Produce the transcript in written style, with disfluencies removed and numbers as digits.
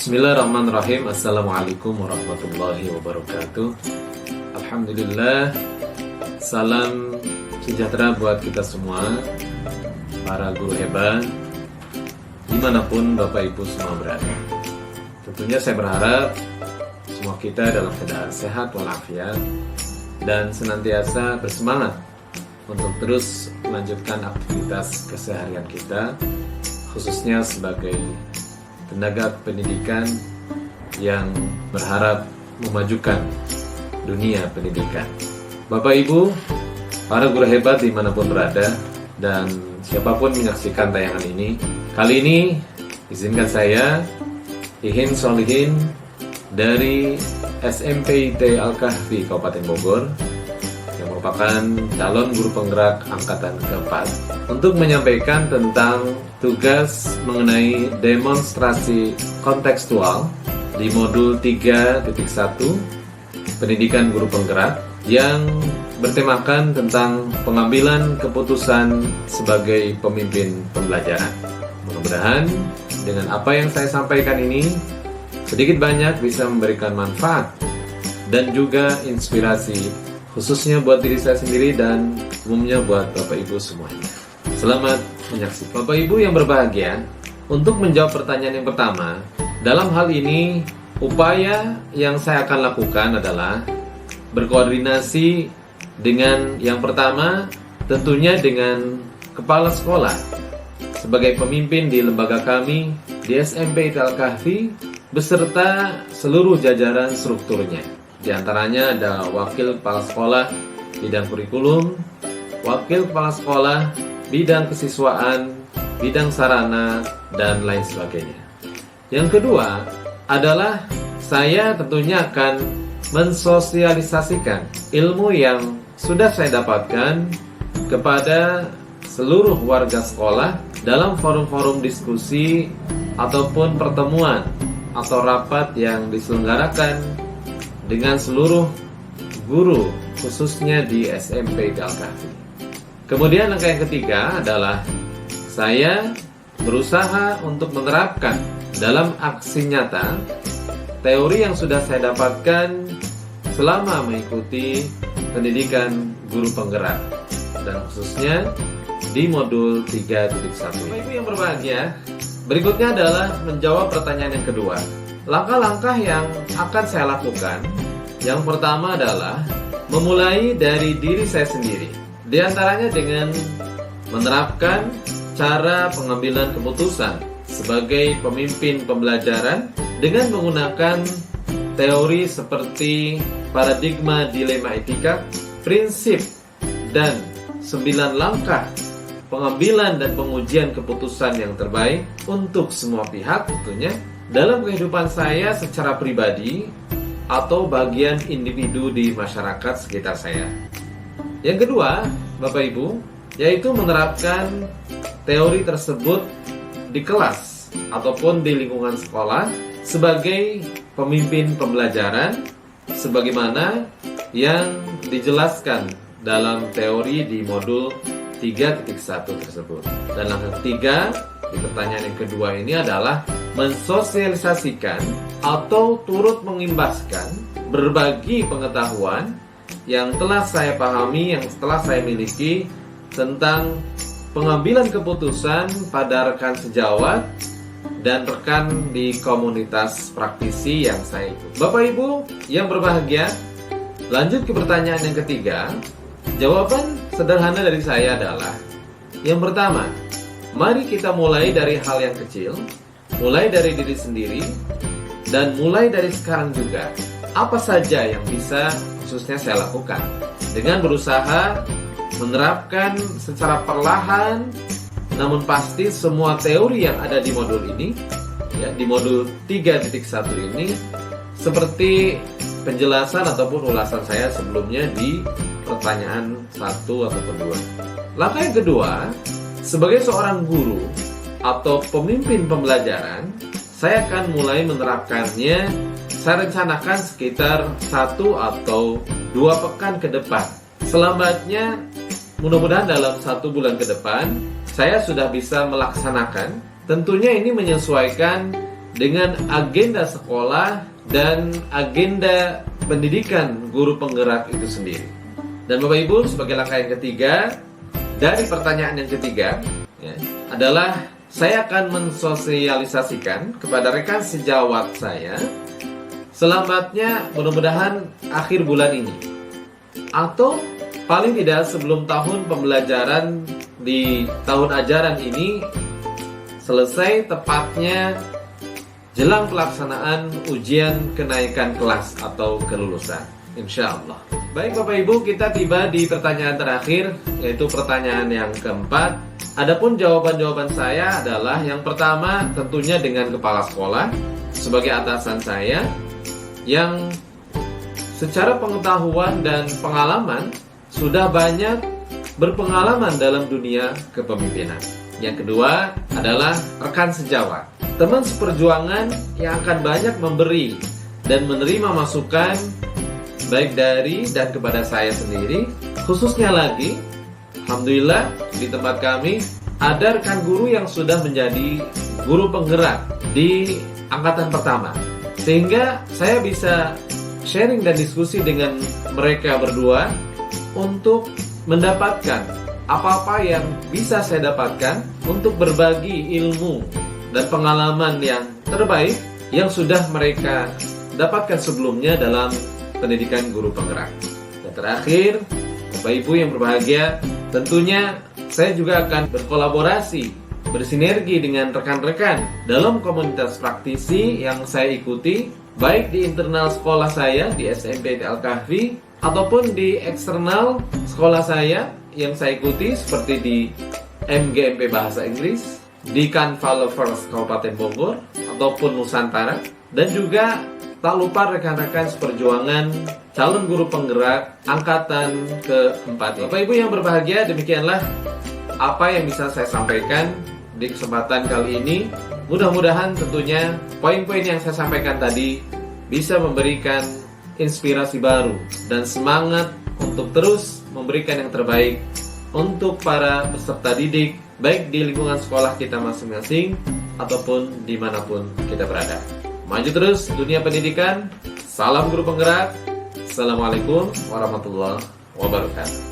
Bismillahirrahmanirrahim. Assalamualaikum warahmatullahi wabarakatuh. Alhamdulillah. Salam sejahtera buat kita semua, para guru hebat, dimanapun Bapak Ibu semua berada. Tentunya saya berharap semua kita dalam keadaan sehat walafiat dan senantiasa bersemangat untuk terus melanjutkan aktivitas keseharian kita, khususnya sebagai tenaga pendidikan yang berharap memajukan dunia pendidikan. Bapak Ibu, para guru hebat dimanapun berada, dan siapapun menyaksikan tayangan ini, kali ini izinkan saya, Ihin Solihin dari SMPIT Al-Kahfi Kabupaten Bogor, yang merupakan calon guru penggerak angkatan keempat, untuk menyampaikan tentang tugas mengenai demonstrasi kontekstual di modul 3.1 Pendidikan Guru Penggerak yang bertemakan tentang pengambilan keputusan sebagai pemimpin pembelajaran. Mudah-mudahan dengan apa yang saya sampaikan ini sedikit banyak bisa memberikan manfaat dan juga inspirasi, khususnya buat diri saya sendiri dan umumnya buat Bapak Ibu semuanya. Selamat menyaksikan. Bapak Ibu yang berbahagia, untuk menjawab pertanyaan yang pertama, dalam hal ini upaya yang saya akan lakukan adalah berkoordinasi dengan yang pertama, tentunya dengan kepala sekolah sebagai pemimpin di lembaga kami di SMPIT Al-Kahfi beserta seluruh jajaran strukturnya. Di antaranya ada wakil kepala sekolah bidang kurikulum, wakil kepala sekolah bidang kesiswaan, bidang sarana, dan lain sebagainya. Yang kedua adalah saya tentunya akan mensosialisasikan ilmu yang sudah saya dapatkan kepada seluruh warga sekolah dalam forum-forum diskusi ataupun pertemuan atau rapat yang diselenggarakan dengan seluruh guru, khususnya di SMP Al-Kahfi. Kemudian langkah yang ketiga adalah saya berusaha untuk menerapkan dalam aksi nyata teori yang sudah saya dapatkan selama mengikuti pendidikan guru penggerak, dan khususnya di modul 3.1. Bapak Ibu yang berbahagia, berikutnya adalah menjawab pertanyaan yang kedua. Langkah-langkah yang akan saya lakukan, yang pertama adalah memulai dari diri saya sendiri. Di antaranya dengan menerapkan cara pengambilan keputusan sebagai pemimpin pembelajaran dengan menggunakan teori seperti paradigma dilema etika, prinsip, dan 9 langkah pengambilan dan pengujian keputusan yang terbaik untuk semua pihak tentunya dalam kehidupan saya secara pribadi atau bagian individu di masyarakat sekitar saya. Yang kedua, Bapak Ibu, yaitu menerapkan teori tersebut di kelas ataupun di lingkungan sekolah sebagai pemimpin pembelajaran sebagaimana yang dijelaskan dalam teori di modul 3.1 tersebut. Dan langkah ketiga di pertanyaan yang kedua ini adalah mensosialisasikan atau turut mengimbaskan berbagi pengetahuan yang telah saya pahami, yang telah saya miliki tentang pengambilan keputusan pada rekan sejawat dan rekan di komunitas praktisi yang saya ikut. Bapak Ibu yang berbahagia, lanjut ke pertanyaan yang ketiga. Jawaban sederhana dari saya adalah yang pertama, mari kita mulai dari hal yang kecil, mulai dari diri sendiri, dan mulai dari sekarang juga. Apa saja yang bisa khususnya saya lakukan dengan berusaha menerapkan secara perlahan namun pasti semua teori yang ada di modul ini, ya, di modul 3.1 ini, seperti penjelasan ataupun ulasan saya sebelumnya di pertanyaan 1 ataupun 2. Langkah yang kedua, sebagai seorang guru atau pemimpin pembelajaran, saya akan mulai menerapkannya. Saya rencanakan sekitar 1 atau 2 pekan ke depan. Selambatnya, mudah-mudahan dalam 1 bulan ke depan, saya sudah bisa melaksanakan. Tentunya ini menyesuaikan dengan agenda sekolah dan agenda pendidikan guru penggerak itu sendiri. Dan Bapak Ibu, sebagai langkah yang ketiga dari pertanyaan yang ketiga ya, adalah saya akan mensosialisasikan kepada rekan sejawat saya selamatnya mudah-mudahan akhir bulan ini, atau paling tidak sebelum tahun pembelajaran di tahun ajaran ini selesai, tepatnya jelang pelaksanaan ujian kenaikan kelas atau kelulusan, insya Allah. Baik Bapak Ibu, kita tiba di pertanyaan terakhir, yaitu pertanyaan yang keempat. Adapun jawaban-jawaban saya adalah yang pertama tentunya dengan kepala sekolah sebagai atasan saya yang secara pengetahuan dan pengalaman sudah banyak berpengalaman dalam dunia kepemimpinan. Yang kedua adalah rekan sejawat, teman seperjuangan yang akan banyak memberi dan menerima masukan baik dari dan kepada saya sendiri. Khususnya lagi, alhamdulillah di tempat kami ada rekan guru yang sudah menjadi guru penggerak di angkatan pertama, sehingga saya bisa sharing dan diskusi dengan mereka berdua untuk mendapatkan apa-apa yang bisa saya dapatkan untuk berbagi ilmu dan pengalaman yang terbaik yang sudah mereka dapatkan sebelumnya dalam pendidikan guru penggerak. Dan terakhir, Bapak Ibu yang berbahagia, tentunya saya juga akan berkolaborasi, bersinergi dengan rekan-rekan dalam komunitas praktisi yang saya ikuti, baik di internal sekolah saya di SMP Al-Kahfi ataupun di eksternal sekolah saya yang saya ikuti seperti di MGMP Bahasa Inggris, di Canva Lovers Kabupaten Bogor ataupun Nusantara, dan juga tak lupa rekan-rekan seperjuangan calon guru penggerak angkatan ke-4. Bapak Ibu yang berbahagia, demikianlah apa yang bisa saya sampaikan di kesempatan kali ini. Mudah-mudahan tentunya poin-poin yang saya sampaikan tadi bisa memberikan inspirasi baru dan semangat untuk terus memberikan yang terbaik untuk para peserta didik, baik di lingkungan sekolah kita masing-masing ataupun dimanapun kita berada. Maju terus dunia pendidikan. Salam guru penggerak. Assalamualaikum warahmatullahi wabarakatuh.